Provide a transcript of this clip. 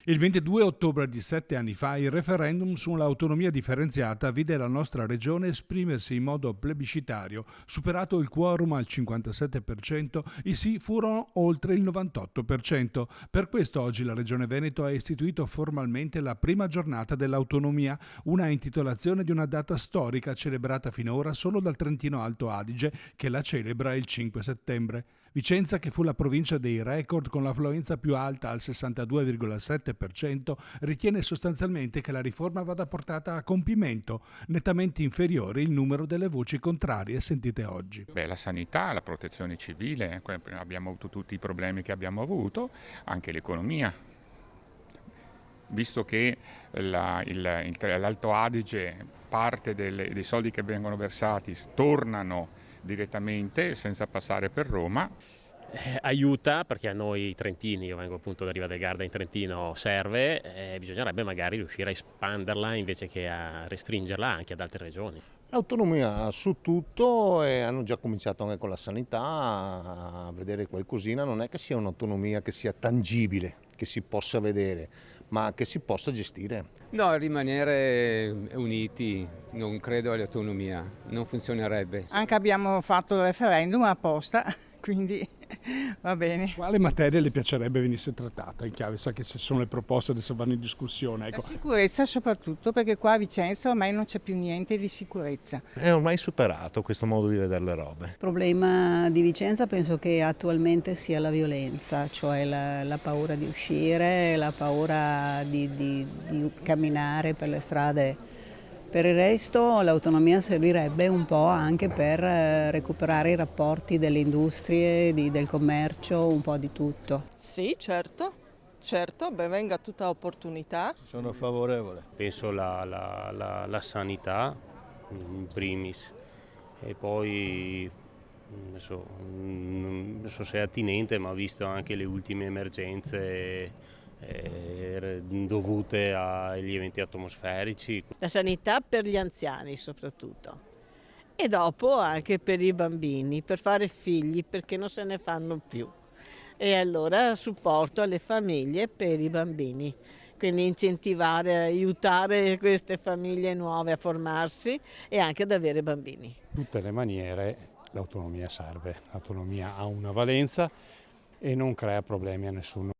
Il 22 ottobre di 7 anni fa il referendum sull'autonomia differenziata vide la nostra regione esprimersi in modo plebiscitario. Superato il quorum al 57%, i sì furono oltre il 98%. Per questo oggi la Regione Veneto ha istituito formalmente la prima giornata dell'autonomia, una intitolazione di una data storica celebrata finora solo dal Trentino Alto Adige, che la celebra il 5 settembre. Vicenza, che fu la provincia dei record con l'affluenza più alta al 62,7%, ritiene sostanzialmente che la riforma vada portata a compimento, nettamente inferiore il numero delle voci contrarie sentite oggi. La sanità, la protezione civile, abbiamo avuto tutti i problemi che abbiamo avuto, anche l'economia. Visto che l'Alto Adige, parte dei soldi che vengono versati tornano direttamente senza passare per Roma. Aiuta perché a noi trentini, io vengo appunto da Riva del Garda in Trentino, serve, bisognerebbe magari riuscire a espanderla invece che a restringerla anche ad altre regioni. Autonomia su tutto e hanno già cominciato anche con la sanità a vedere qualcosina, non è che sia un'autonomia che sia tangibile, che si possa vedere, ma che si possa gestire. No, rimanere uniti, non credo all'autonomia, non funzionerebbe. Anche abbiamo fatto il referendum apposta, quindi va bene. Quale materia le piacerebbe venisse trattata in chiave? Sa che ci sono le proposte, adesso vanno in discussione. La sicurezza soprattutto, perché qua a Vicenza ormai non c'è più niente di sicurezza. È ormai superato questo modo di vedere le robe. Il problema di Vicenza penso che attualmente sia la violenza, cioè la paura di uscire, la paura di camminare per le strade. Per il resto l'autonomia servirebbe un po' anche per recuperare i rapporti delle industrie, del commercio, un po' di tutto. Sì, certo, ben venga tutta opportunità. Sono favorevole. Penso la sanità in primis e poi non so se è attinente, ma ho visto anche le ultime emergenze dovute agli eventi atmosferici. La sanità per gli anziani soprattutto e dopo anche per i bambini, per fare figli perché non se ne fanno più e allora supporto alle famiglie per i bambini, quindi incentivare, aiutare queste famiglie nuove a formarsi e anche ad avere bambini. In tutte le maniere l'autonomia serve, l'autonomia ha una valenza e non crea problemi a nessuno.